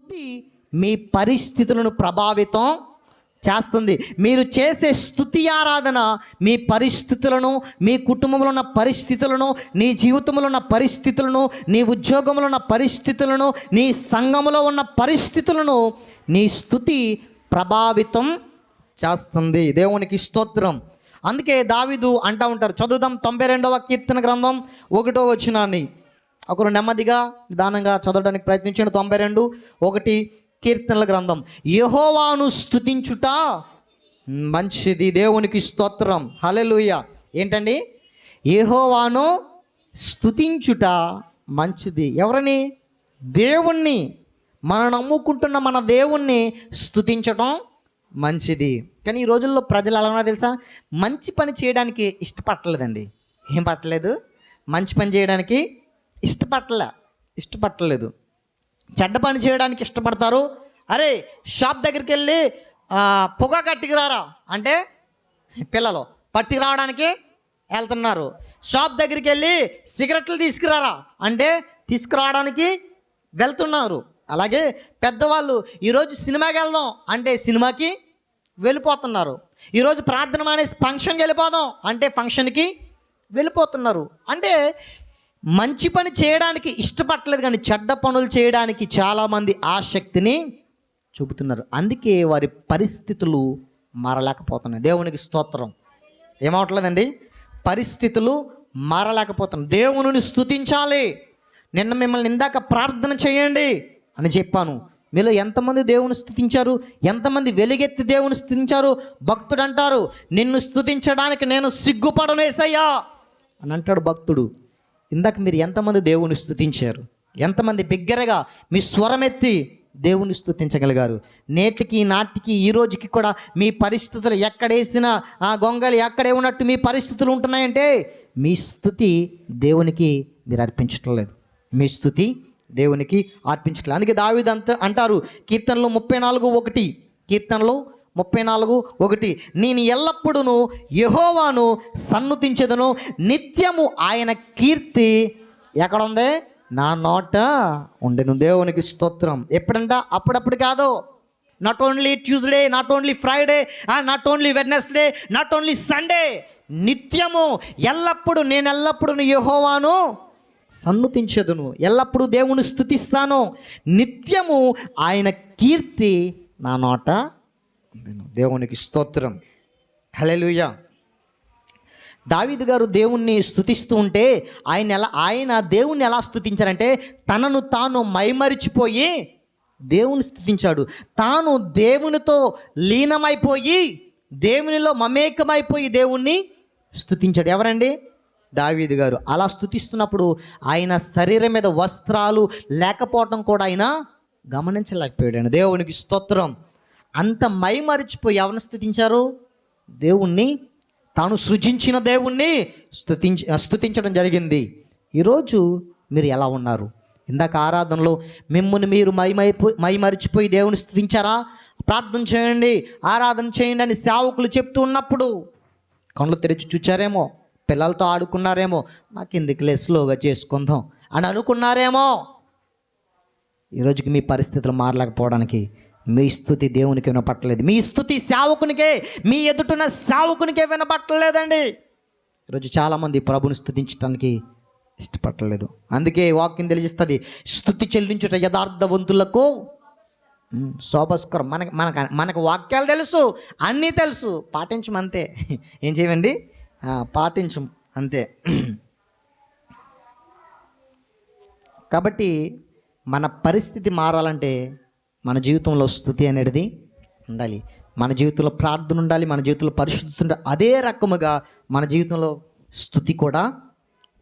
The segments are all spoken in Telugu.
స్తుతి మీ పరిస్థితులను ప్రభావితం చేస్తుంది. మీరు చేసే స్తుతి ఆరాధన మీ పరిస్థితులను, మీ కుటుంబంలో ఉన్న పరిస్థితులను, నీ జీవితంలో ఉన్న పరిస్థితులను, నీ ఉద్యోగంలో ఉన్న పరిస్థితులను, నీ సంఘములో ఉన్న పరిస్థితులను నీ స్తుతి ప్రభావితం చేస్తుంది. దేవునికి స్తోత్రం. అందుకే దావీదు అంటూ ఉంటారు. చదువుదాం 92వ కీర్తన గ్రంథం 1వ వచనాన్ని. ఒకరు నెమ్మదిగా నిదానంగా చదవడానికి ప్రయత్నించండి. 92:1 కీర్తనల గ్రంథం. యెహోవాను స్తుతించుట మంచిది. దేవునికి స్తోత్రం. హల్లెలూయా. ఏంటండి? యెహోవాను స్తుతించుట మంచిది. ఎవరిని? దేవుణ్ణి. మనం నమ్ముకుంటున్న మన దేవుణ్ణి స్తుతించటం మంచిది. కానీ ఈ రోజుల్లో ప్రజలు ఎలా ఉన్నా తెలుసా? మంచి పని చేయడానికి ఇష్టపడలేదండి. ఏం పట్టలేదు? మంచి పని చేయడానికి ఇష్టపడలేదు. చెడ్డ పని చేయడానికి ఇష్టపడతారు. అరే షాప్ దగ్గరికి వెళ్ళి పొగ కట్టికిరారా అంటే పిల్లలు పట్టి రావడానికి వెళ్తున్నారు. షాప్ దగ్గరికి వెళ్ళి సిగరెట్లు తీసుకురారా అంటే తీసుకురావడానికి వెళ్తున్నారు. అలాగే పెద్దవాళ్ళు ఈరోజు సినిమాకి వెళ్దాం అంటే సినిమాకి వెళ్ళిపోతున్నారు. ఈరోజు ప్రార్థన మానేసి ఫంక్షన్కి వెళ్ళిపోదాం అంటే ఫంక్షన్కి వెళ్ళిపోతున్నారు. అంటే మంచి పని చేయడానికి ఇష్టపడలేదు, కానీ చెడ్డ పనులు చేయడానికి చాలామంది ఆసక్తిని చూపుతున్నారు. అందుకే వారి పరిస్థితులు మారలేకపోతున్నాయి. దేవునికి స్తోత్రం. ఏమవట్లేదండి? పరిస్థితులు మారలేకపోతున్నాయి. దేవుని స్తుతించాలి. నిన్న మిమ్మల్ని ఇందాక ప్రార్థన చేయండి అని చెప్పాను. మీలో ఎంతమంది దేవుని స్తుతించారు? ఎంతమంది వెలుగెత్తి దేవుని స్తుతించారు? భక్తుడు అంటారు, నిన్ను స్తుతించడానికి నేను సిగ్గుపడను యేసయ్యా అని అంటాడు భక్తుడు. ఇందాక మీరు ఎంతమంది దేవుని స్తుతించారు? ఎంతమంది బిగ్గరగా మీ స్వరమెత్తి దేవుని స్తుతించగలిగారు? నేటికి నాటికి ఈ రోజుకి కూడా మీ పరిస్థితులు ఎక్కడేసినా ఆ గొంగలి ఎక్కడే ఉన్నట్టు మీ పరిస్థితులు ఉంటున్నాయంటే మీ స్తుతి దేవునికి మీరు అర్పించటం లేదు. మీ స్తుతి దేవునికి అర్పించట్లేదు. అందుకే దావీదు అంటారు కీర్తనలో 34:1, కీర్తనలో 34:1, నేను ఎల్లప్పుడూ యెహోవాను సన్నుతించెదను, నిత్యము ఆయన కీర్తి ఎక్కడ ఉంది? నా నోట ఉండెను. దేవునికి స్తోత్రం. ఎప్పుడంట? అప్పుడప్పుడు కాదు. Not only Tuesday, not only Friday, not only Wednesday, not only Sunday. నిత్యము ఎల్లప్పుడు నేను ఎల్లప్పుడూ యెహోవాను సన్నుతించెదను, ఎల్లప్పుడూ దేవుని స్తుతిస్తాను, నిత్యము ఆయన కీర్తి నా నోట. దేవునికి స్తోత్రం. హల్లెలూయా. దావీదు గారు దేవుణ్ణి స్తుతిస్తూ ఉంటే ఆయన దేవుణ్ణి ఎలా స్తుతించారంటే తనను తాను మైమరిచిపోయి దేవుని స్తుతించాడు. తాను దేవునితో లీనమైపోయి దేవునిలో మమేకమైపోయి దేవుణ్ణి స్తుతించాడు. ఎవరండి? దావీదు గారు. అలా స్తుతిస్తున్నప్పుడు ఆయన శరీరం మీద వస్త్రాలు లేకపోవటం కూడా ఆయన గమనించలేకపోయాడు. దేవునికి స్తోత్రం. అంత మైమరిచిపోయి ఎవరిని స్తుతించారు? దేవుణ్ణి, తాను సృజించిన దేవుణ్ణి స్తుతించడం జరిగింది. ఈరోజు మీరు ఎలా ఉన్నారు? ఇందాక ఆరాధనలో మిమ్మల్ని మీరు మైమరిచిపోయి దేవుని స్తుతించారా? ప్రార్థన చేయండి, ఆరాధన చేయండి అని సేవకులు చెప్తూ ఉన్నప్పుడు కళ్ళు తెరిచి చూచారేమో, పిల్లలతో ఆడుకున్నారేమో, నాకు ఎందుకులే స్లోగా చేసుకుందాం అని అనుకున్నారేమో. ఈరోజుకి మీ పరిస్థితులు మారలేకపోవడానికి మీ స్తుతి దేవునికి వినపట్టలేదు. మీ స్తుతి సేవకునికే, మీ ఎదుటిన సేవకునికే వినపట్టలేదండి. ఈరోజు చాలామంది ప్రభుని స్తుతించడానికి ఇష్టపడలేదు. అందుకే వాక్యం తెలియజేస్తుంది, స్తుతి చెల్లించుట యథార్థవంతులకు శోభస్కరం. మనకు వాక్యాలు తెలుసు, అన్నీ తెలుసు, పాటించమంతే. ఏం చేయండి? పాటించం అంతే. కాబట్టి మన పరిస్థితి మారాలంటే మన జీవితంలో స్తుతి అనేది ఉండాలి, మన జీవితంలో ప్రార్థన ఉండాలి, మన జీవితంలో పరిశుద్ధత ఉండాలి. అదే రకముగా మన జీవితంలో స్తుతి కూడా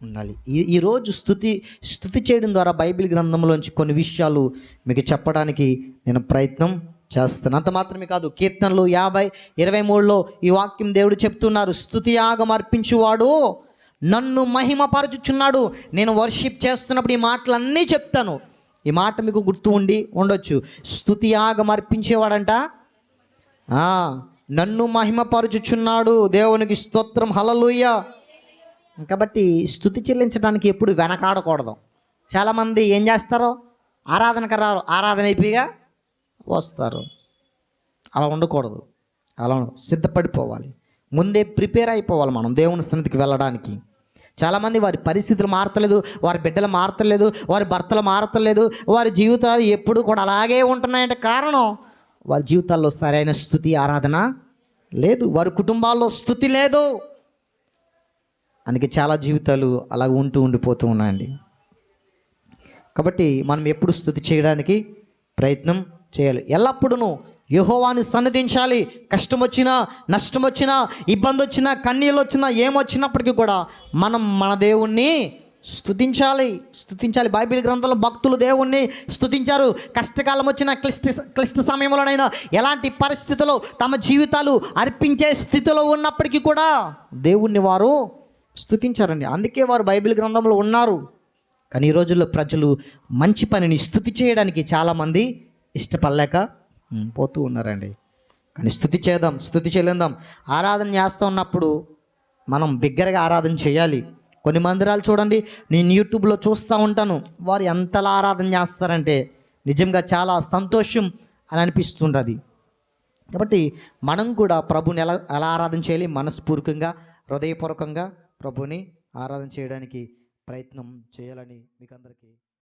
ఉండాలి. ఈరోజు స్తుతి చేయడం ద్వారా బైబిల్ గ్రంథంలోంచి కొన్ని విషయాలు మీకు చెప్పడానికి నేను ప్రయత్నం చేస్తాను. అంత మాత్రమే కాదు, కీర్తనలు 50:23లో ఈ వాక్యం దేవుడు చెప్తున్నారు, స్తుతి యాగం అర్పించువాడు నన్ను మహిమపరచుచున్నాడు. నేను వర్షిప్ చేస్తున్నప్పుడు ఈ మాటలన్నీ చెప్తాను. ఈ మాట మీకు గుర్తు ఉండొచ్చు. స్తుతి యాగం అర్పించేవాడంట నన్ను మహిమపరచుచున్నాడు. దేవునికి స్తోత్రం. హల్లెలూయా. కాబట్టి స్తుతి చెల్లించడానికి ఎప్పుడు వెనకాడకూడదు. చాలామంది ఏం చేస్తారో ఆరాధనకు రారు, ఆరాధన అయిపోయిగా వస్తారు. అలా ఉండకూడదు. అలా సిద్ధపడిపోవాలి, ముందే ప్రిపేర్ అయిపోవాలి మనం దేవుని సన్నిధికి వెళ్ళడానికి. చాలామంది వారి పరిస్థితులు మారతలేదు, వారి బిడ్డలు మారతలేదు, వారి భర్తలు మారతలేదు, వారి జీవితాలు ఎప్పుడు కూడా అలాగే ఉంటున్నాయంటే కారణం వారి జీవితాల్లో సరైన స్తుతి ఆరాధన లేదు, వారి కుటుంబాల్లో స్తుతి లేదు. అందుకే చాలా జీవితాలు అలా ఉండిపోతూ ఉన్నాయండి. కాబట్టి మనం ఎప్పుడు స్తుతి చేయడానికి ప్రయత్నం చేయాలి. ఎల్లప్పుడూ యెహోవాని సన్నిధించాలి. కష్టం వచ్చినా, నష్టం వచ్చినా, ఇబ్బంది వచ్చినా, కన్నీళ్ళు వచ్చినా, ఏమొచ్చినప్పటికీ కూడా మనం మన దేవుణ్ణి స్తుతించాలి. బైబిల్ గ్రంథంలో భక్తులు దేవుణ్ణి స్తుతించారు. కష్టకాలం వచ్చిన క్లిష్ట సమయంలోనైనా, ఎలాంటి పరిస్థితుల్లో తమ జీవితాలు అర్పించే స్థితిలో ఉన్నప్పటికీ కూడా దేవుణ్ణి వారు స్తుతించారండి. అందుకే వారు బైబిల్ గ్రంథంలో ఉన్నారు. కానీ ఈ రోజుల్లో ప్రజలు మంచి పనిని స్తుతి చేయడానికి చాలామంది ఇష్టపడలేక పోతూ ఉన్నారండి. కానీ స్తుతి చెల్లిందాం. ఆరాధన చేస్తూ ఉన్నప్పుడు మనం బిగ్గరగా ఆరాధన చేయాలి. కొన్ని మందిరాలు చూడండి, నేను యూట్యూబ్లో చూస్తూ ఉంటాను, వారు ఎంతలా ఆరాధన చేస్తారంటే నిజంగా చాలా సంతోషం అని అనిపిస్తుంటుంది. కాబట్టి మనం కూడా ప్రభుని ఎలా ఆరాధన చేయాలి? మనస్ఫూర్తిగా, హృదయపూర్వకంగా ప్రభుని ఆరాధన చేయడానికి ప్రయత్నం చేయాలని మీకు అందరికీ